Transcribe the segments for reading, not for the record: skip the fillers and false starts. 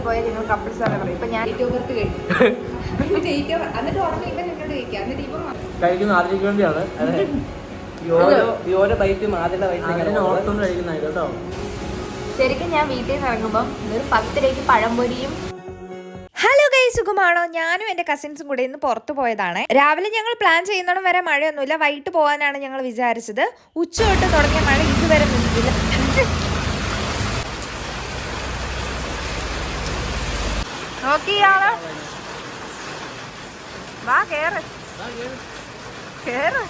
പോയാൽ നിങ്ങൾ കപ്പിൾസ് ആണ് പറയും. ഇപ്പൊ ഞാൻ യൂട്യൂബർക്ക് കഴിക്കും എന്നിട്ട് ഉടനെ ഇവൻ എന്നോട് കഴിക്കാം. എന്നിട്ട് ഇപ്പം കഴിക്കുന്ന ആദ്യക്ക് വേണ്ടിയാണ്. ഓരോ ബൈറ്റും ആദ്യത്തെ ബൈറ്റ് ഓർത്തുകൊണ്ട് കഴിക്കുന്നതായത് കേട്ടോ. ശരിക്കും ഞാൻ വീട്ടിൽ നിന്ന് ഇറങ്ങുമ്പം ഒരു 10 രൂപയ്ക്ക് പഴംപൊരിയും. ഹലോ ഗൈസ്, സുഖമാണോ? ഞാനും എൻ്റെ കസിൻസും കൂടെ ഇന്ന് പുറത്തു പോയതാണ്. രാവിലെ ഞങ്ങൾ പ്ലാൻ ചെയ്യുന്നിടം വരെ മഴയൊന്നുമില്ല. വൈകിട്ട് പോകാനാണ് ഞങ്ങൾ വിചാരിച്ചത്. ഉച്ച തൊട്ട് തുടങ്ങിയ മഴ ഇതുവരെ നിന്നില്ല. നോക്കിയാളോ, വാ കേറ് കേറ്.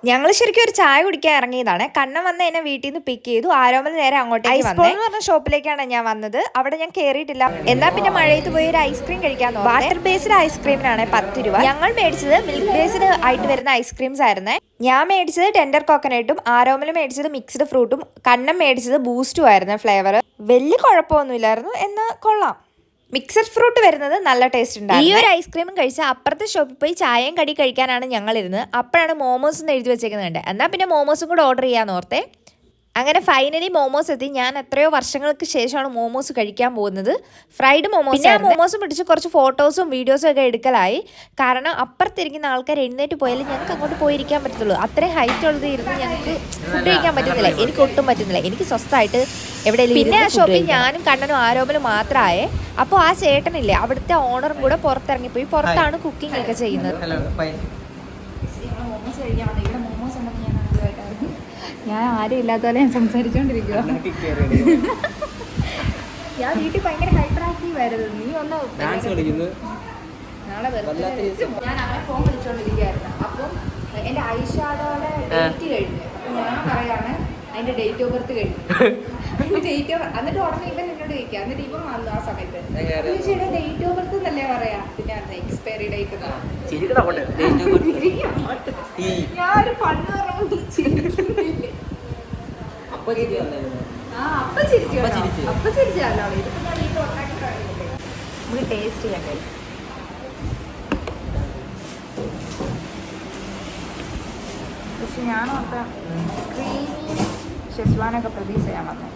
ഞങ്ങൾ ശരിക്കും ഒരു ചായ കുടിക്കാൻ ഇറങ്ങിയതാണ്. കണ്ണൻ വന്ന് എന്നെ വീട്ടിൽ നിന്ന് പിക്ക് ചെയ്തു. ആരോമൽ നേരെ അങ്ങോട്ടേക്ക് വന്നു. എന്ന് പറഞ്ഞ ഷോപ്പിലേക്കാണ് ഞാൻ വന്നത്. അവിടെ ഞാൻ കയറിയിട്ടില്ല. എന്നാ പിന്നെ മഴയത്ത് പോയി ഒരു ഐസ്ക്രീം കഴിക്കാൻ തോന്നി. വാട്ടർ ബേസ്ഡ് ഐസ്ക്രീമിനാണ് 10 രൂപ. ഞങ്ങൾ മേടിച്ചത് മിൽക്ക് ബേസ്ഡ് ആയിട്ട് വരുന്ന ഐസ്ക്രീംസ് ആയിരുന്നേ. ഞാൻ മേടിച്ചത് ടെൻഡർ കോക്കനട്ടും, ആരോമൽ മേടിച്ചത് മിക്സ്ഡ് ഫ്രൂട്ടും, കണ്ണൻ മേടിച്ചത് ബൂസ്റ്റും ആയിരുന്നു ഫ്ലേവർ. വലിയ കുഴപ്പമൊന്നുമില്ലായിരുന്നു, എന്നാൽ കൊള്ളാം. മിക്സഡ് ഫ്രൂട്ട് വരുന്നത് നല്ല ടേസ്റ്റ് ഉണ്ടായിരുന്നു. ഈ ഒരു ഐസ്ക്രീമും കഴിച്ചാൽ അപ്പുറത്തെ ഷോപ്പിൽ പോയി ചായയും കടി കഴിക്കാനാണ് ഞങ്ങളിരുന്നത്. അപ്പോഴാണ് മോമോസ് എന്ന് എഴുതി വെച്ചേക്കുന്നത്. എന്നാൽ പിന്നെ മോമോസും കൂടെ ഓർഡർ ചെയ്യാന്ന് ഓർത്തേ. അങ്ങനെ ഫൈനലി മോമോസ് എത്തി. ഞാൻ എത്രയോ വർഷങ്ങൾക്ക് ശേഷമാണ് മോമോസ് കഴിക്കാൻ പോകുന്നത്. ഫ്രൈഡ് മോമോസ്. പിന്നെ മോമോസും പിടിച്ച് കുറച്ച് ഫോട്ടോസും വീഡിയോസും ഒക്കെ എടുക്കലായി. കാരണം അപ്പുറത്തിരിക്കുന്ന ആൾക്കാർ എഴുന്നേറ്റ് പോയാലും ഞങ്ങൾക്ക് അങ്ങോട്ട് പോയിരിക്കാൻ പറ്റത്തുള്ളൂ. അത്രയും ഹൈറ്റ് ഉള്ളത് ഇരുന്ന് ഞങ്ങൾക്ക് ഫുഡ് കഴിക്കാൻ പറ്റുന്നില്ല. എനിക്ക് ഒട്ടും പറ്റുന്നില്ല. എനിക്ക് സ്വസ്ഥമായിട്ട് എവിടെയെങ്കിലും. പിന്നെ ആ ഷോപ്പിൽ ഞാനും കണ്ണനും ആരോമലും മാത്രമായേ. അപ്പോൾ ആ ചേട്ടനില്ലേ, അവിടുത്തെ ഓണറും കൂടെ പുറത്തിറങ്ങിപ്പോയി. പുറത്താണ് കുക്കിംഗ് ഒക്കെ ചെയ്യുന്നത്. ഞാൻ ആരും ഇല്ലാത്ത പോലെ ഞാൻ സംസാരിച്ചോണ്ടിരിക്കുക. ഞാൻ വീട്ടിൽ ഭയങ്കര ഹൈപ്പർ ആക്റ്റീവ് ആയിരുന്നു. നീ ഒന്ന് നാളെ ഞാൻ അങ്ങനെ ഫോൺ വിളിച്ചോണ്ടിരിക്കുകയായിരുന്നു. അപ്പം എന്റെ ഐഷാഡോയുടെ ഡേറ്റ് കഴിഞ്ഞു. അപ്പൊ ഞാൻ പറയാണ് അതിന്റെ ഡേറ്റ് ഓഫ് ബർത്ത് കഴിഞ്ഞു. ഡേറ്റ് ഓഫ് എന്നിട്ട് ഉടനെ ഇവൻ എന്നോട് ചോദിക്കുക. എന്നിട്ട് ഇവൻ വന്നു ആ സമയത്ത് ഡേറ്റ് ഓഫ് ബർത്ത് എന്നല്ലേ പറയാ. പിന്നെ എക്സ്പയറി ഡേറ്റ് ഞാനൊരു ഫണ്ട് നമുക്ക് ടേസ്റ്റ് ചെയ്യാൻ കഴിയും. പക്ഷെ ഞാനൊക്കെ ക്രീമി ഷെസ്വാനൊക്കെ പ്രതീക്ഷ ചെയ്യാൻ വന്നു.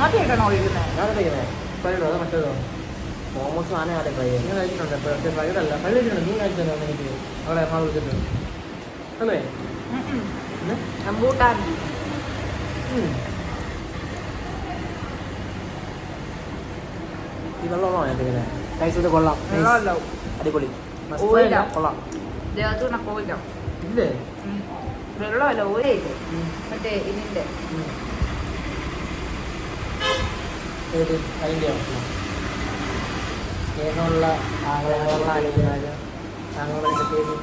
ആദ്യമായിട്ടാണോ ഒഴിക്കുന്നത്? മറ്റേതോ മോമോസ് സാധനം ആദ്യം ട്രൈ ചെയ്യാം. ഞാൻ കഴിച്ചിട്ടുണ്ട്. പക്ഷേ ഫ്രൈഡ് അല്ല. ഫ്രൈഡ് കഴിച്ചിട്ടുണ്ട്. നീ കഴിച്ചിട്ടുണ്ടോ? എനിക്ക് അവിടെ എറണാകുളം വിളിച്ചിട്ടുണ്ട് അല്ലേ? റംബൂട്ടാൻ ഈ വെള്ളമാണോ ഞാനിങ്ങനെ കഴിച്ചത്? കൊള്ളാം, അടിപൊളി, കൊള്ളാം. ഇല്ലേ വെള്ളമല്ല, ഓരയില്ലേ മറ്റേ ഇതിന്റെ അതിൻ്റെ സ്നേഹമുള്ള ആഗ്രഹങ്ങളുള്ള അനുഭവങ്ങൾ താങ്കളുടെ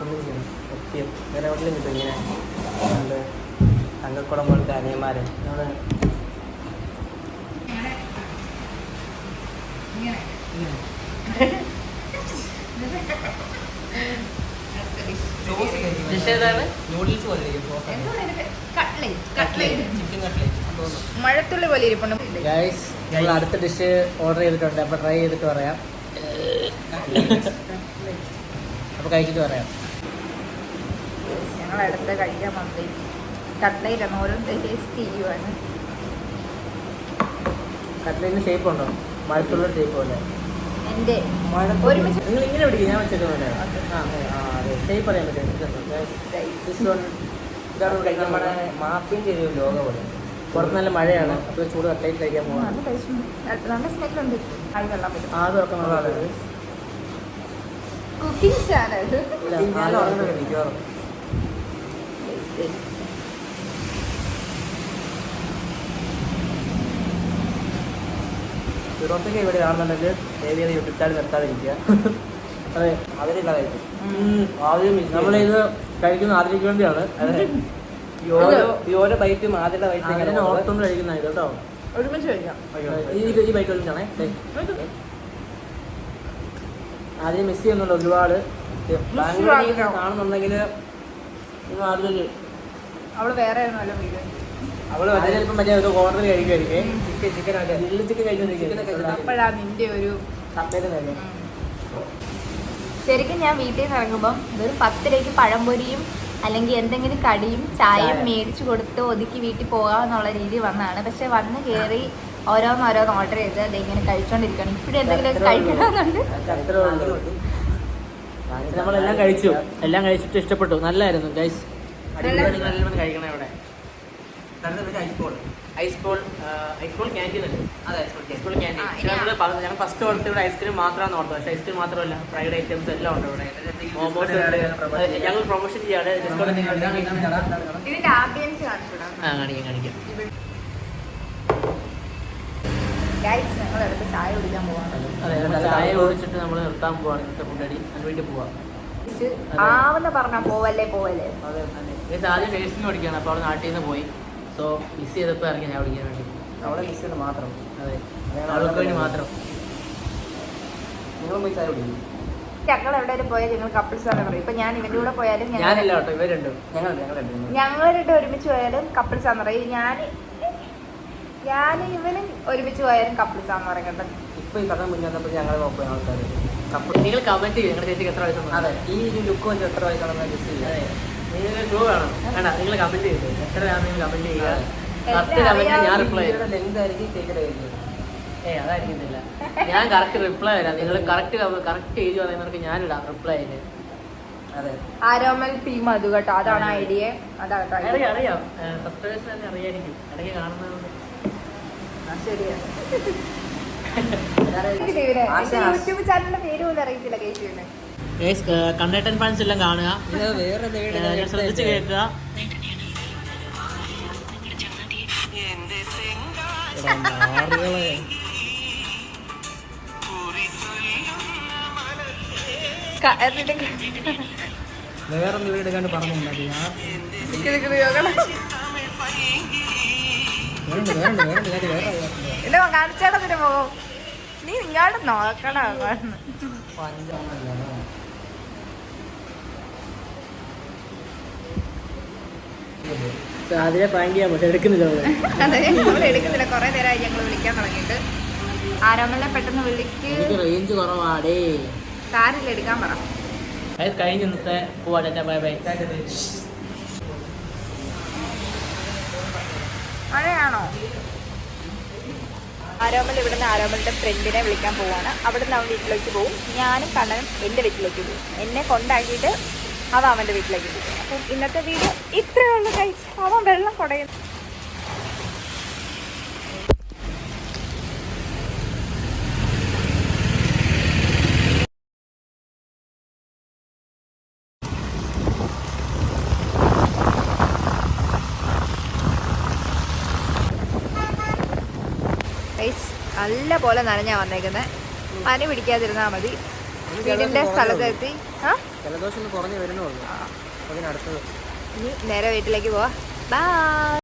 ഒന്നും ചെയ്യണം. സത്യം വേറെ എവിടെയും കിട്ടും ഇങ്ങനെ ഉണ്ട്. തങ്കക്കുടം പോലത്തെ അനിയന്മാരെ നമ്മൾ നൂഡിൽസ് പോലെ മഴത്തുള്ളി പോലെ ഇരിപ്പുണ്ട്. ഞങ്ങൾ അടുത്ത ഡിഷ് ഓർഡർ ചെയ്തിട്ടുണ്ട്. അപ്പോൾ ട്രൈ ചെയ്തിട്ട് പറയാം. അപ്പോൾ കഴിച്ചിട്ട് പറയാം. ഞങ്ങൾ അടുത്ത് കഴിക്കാൻ വന്നത് കട്ട്ലേറ്റാണ്. ഓരോന്ന് ടേസ്റ്റ് ചെയ്യുവാണ്. കട്ട്ലേറ്റിന് ഷേപ്പ് ഉണ്ടോ? മഴത്തുള്ള ഷേപ്പ് പോലെ എൻ്റെ ഒരുമിച്ച് നിങ്ങൾ ഇങ്ങനെ പിടിക്കും. ഞാൻ വെച്ചേക്ക് പോലെ അതെ ഷേപ്പ് അറിയാൻ പറ്റും. ഇതാണ് നമ്മുടെ മാപ്പിയും ചെയ്ത ലോക പോലെ. പുറത്ത് നല്ല മഴയാണ്. അപ്പോൾ ചൂട് കട്ട്ലേറ്റ് കഴിക്കാൻ പോകാം. നല്ല സ്മെല്ലുണ്ട്. ആദ്യം ഉറക്കമുള്ള കുക്കിംഗ് ചാനൽ മിക്കവാറും ഇവിടത്തേക്ക് ഇവിടെ കാണുന്നുണ്ടെങ്കിൽ ഏരിയ യൂട്യൂബ് ചാനൽ നിർത്താതിരിക്കുക. അതെ അവരില്ലാതായിരിക്കും. ആദ്യം നമ്മളിത് കഴിക്കുന്ന ആദ്യക്ക് വേണ്ടിയാണ്. അതെ ഈ ഓരോ ബൈറ്റും ആദ്യത്തെ ബൈറ്റ് ഓർത്തുകൊണ്ട് കഴിക്കുന്ന കേട്ടോ. ഒരുമിച്ച് കഴിക്കാം. ഈ ബൈറ്റ് ഒരുമിച്ചാണേ. അതിന് മിസ് ചെയ്യുന്നുണ്ട് ഒരുപാട്. ബാംഗ്ലൂരിൽ കാണുന്നുണ്ടെങ്കിൽ നിങ്ങൾ ആദ്യം അവള് വേറെ വീട്. അവള് ചിലപ്പോൾ മറ്റേ ഒരു ഓർഡർ കഴിക്കുമായിരിക്കും. ചിക്കൻ ചിക്കൻ കഴിക്കുന്നില്ല. അപ്പോഴാണ് നിന്റെ ഒരു ശരിക്കും ഞാൻ വീട്ടിൽ നിന്ന് ഇറങ്ങുമ്പം വെറും 10 രൂപയ്ക്ക് പഴംപൊരിയും അല്ലെങ്കിൽ എന്തെങ്കിലും കടിയും ചായയും മേടിച്ചു കൊടുത്ത് ഒതുക്കി വീട്ടിൽ പോകാമെന്നുള്ള രീതി വന്നതാണ്. പക്ഷെ വന്ന് കയറി ഓരോന്നോരോന്ന് ഓർഡർ ചെയ്ത് അതിങ്ങനെ കഴിച്ചോണ്ടിരിക്കണം. ഇപ്പോഴും എന്തെങ്കിലും കഴിക്കണമെന്നുണ്ട്. നമ്മളെല്ലാം കഴിച്ചു, എല്ലാം കഴിച്ചിട്ട് ഇഷ്ടപ്പെട്ടു. നല്ലായിരുന്നു ഗൈസ്. കഴിക്കണം ഇവിടെ ഐസ്ബോൾ ക്യാൻറ്റീൻ അല്ലേ? അതെ, ഐസ്ബോൾ ക്യാൻറ്റീൻ. ഞങ്ങൾ ഫസ്റ്റ് ഓർത്ത് ഇവിടെ ഐസ്ക്രീം മാത്രമാണ് ഓർത്തത്. പക്ഷേ ഐസ്ക്രീം മാത്രമല്ല, ഫ്രൈഡ് ഐറ്റംസ് എല്ലാം ഉണ്ട് ഇവിടെ. മോമോസ് ഞങ്ങൾ പ്രൊമോഷൻ ചെയ്യാണ്. ഇതിന്റെ ആംബിയൻസ് കാണിക്കാം. ഞങ്ങളെടുത്ത് ചായ കുടിക്കാൻ പോവാണ്. അതെ, ചായ കുടിച്ചിട്ട് നമ്മൾ നിർത്താൻ പോവാണ്. ഇന്നത്തെ ഫുഡടി അതിന് വേണ്ടി പോവാം. ആവെന്ന് പറഞ്ഞാ പോവല്ലേ. അതെ, ആദ്യം ടേസ്റ്റിന് പഠിക്കുകയാണ്. അപ്പോൾ അവിടെ നാട്ടിൽ നിന്ന് പോയി. സോ മിസ് ചെയ്തപ്പോൾ ഇറങ്ങി ഞാൻ വിളിക്കാൻ വേണ്ടി. അവിടെ മിസ് ചെയ്ത് മാത്രം. അതെ, അവൾക്ക് വേണ്ടി മാത്രം. നിങ്ങൾ പോയി ചായ കുടിക്കും. ഞങ്ങൾ എവിടെയും പോയാൽ നിങ്ങൾ കപ്പിൾസ് ആണ് പറയും. ഇപ്പൊ ഞാൻ ഇവന്റെ കൂടെ പോയാലും ഞാനല്ല കേട്ടോ, ഇവരുണ്ട്. ഞങ്ങൾ രണ്ടും ഒരുമിച്ച് പോയാലും കപ്പിൾസ് ആണെന്ന് പറയും. ഞാൻ ഇവനും ഒരുമിച്ച് പോയാലും കപ്പിൾസ് ആണെന്ന് പറയുന്നത്. ഇപ്പൊ ഈ കഥ മുന്നേറ്റപ്പോൾ ഞങ്ങൾ നോക്കുക ആൾക്കാർ. നിങ്ങൾ കമന്റ് ചെയ്യും നിങ്ങളുടെ ചേച്ചിക്ക് എത്ര വയസ്സാണ്. അതെ, ഈ ലുക്ക് വെച്ച് എത്ര വയസ്സാണെന്ന് ഗസ് ചെയ്യുക. നിങ്ങൾ ഷോ വേണം. വേണ്ട, നിങ്ങൾ കമന്റ് ചെയ്തു എത്രയാണ് നിങ്ങൾ കമന്റ് ചെയ്യുക. കറക്റ്റ് കമന്റ് ഞാൻ റിപ്ലൈ ചെയ്യും. ലെങ്ത് ആയിരിക്കും ചേച്ചിയുടെ ഏജ്. അതായിരിക്കുന്നില്ല, ഞാൻ കറക്റ്റ് റിപ്ലൈ തരാം. നിങ്ങൾ കറക്റ്റ് ഏജ് പറയുന്നവർക്ക് ഞാനിടാം റിപ്ലൈ ചെയ്ത്. അതെ, ആരോമൽ പി മധു കേട്ടോ, അതാണ് ഐഡിയ. അറിയാം, സബ്സ്ക്രൈബേഴ്സ് തന്നെ അറിയായിരിക്കും. ഇടയ്ക്ക് കാണുന്നതുകൊണ്ട് ശരിയാണ്. യൂട്യൂബ് ചാനലിന്റെ പേര് പോലും അറിയത്തില്ല കേശുവിന്. കണ്ണേട്ടൻ ഫാൻസ് എല്ലാം കാണുക, ശ്രദ്ധിച്ച് കേൾക്കുക. വേറൊന്ന് വീട് എടുക്കാണ്ട് പറഞ്ഞു കാണിച്ചാടത്തിന് പോകും. നീ ഇങ്ങോട്ട് നോക്കണം. അതിനെ പ്രാങ്ക് ചെയ്യാൻ പറ്റും, എടുക്കുന്നില്ല. അതെ, നമ്മൾ എടുക്കുന്നില്ല. കുറെ നേരമായി ഞങ്ങൾ വിളിക്കാൻ തുടങ്ങിയിട്ട്. ആരോമലിനെ പെട്ടെന്ന് വിളിക്ക്. റേഞ്ച് കുറവാടേ. സാരില്ല, എടുക്കാൻ പറ. കഴിഞ്ഞ ഇന്നത്തെ പോവാ. Bye bye. മഴയാണോ? ആരോമൽ ഇവിടുന്ന് ആരോമലിന്റെ ഫ്രണ്ടിനെ വിളിക്കാൻ പോവാണ്. അവിടുന്ന് അവൻ വീട്ടിലേക്ക് പോകും. ഞാനും കണ്ണനും എൻ്റെ വീട്ടിലേക്ക് പോകും. എന്നെ കൊണ്ടാക്കിയിട്ട് അവൻ അവൻ്റെ വീട്ടിലേക്ക് പോകും. അപ്പം ഇന്നത്തെ വീഡിയോ ഇത്രയേ ഉള്ളൂ ഗൈസ്. അവൻ വെള്ളം കുടയും. നല്ല പോലെ നനഞ്ഞാ വന്നേക്കുന്നത്. പനി പിടിക്കാതിരുന്നാ മതി. വീടിന്റെ സ്ഥലത്തെത്തി. ജലദോഷം കുറഞ്ഞു വരുന്നുള്ളൂ. ഇനി നേരെ വീട്ടിലേക്ക് പോവാ. ബൈ.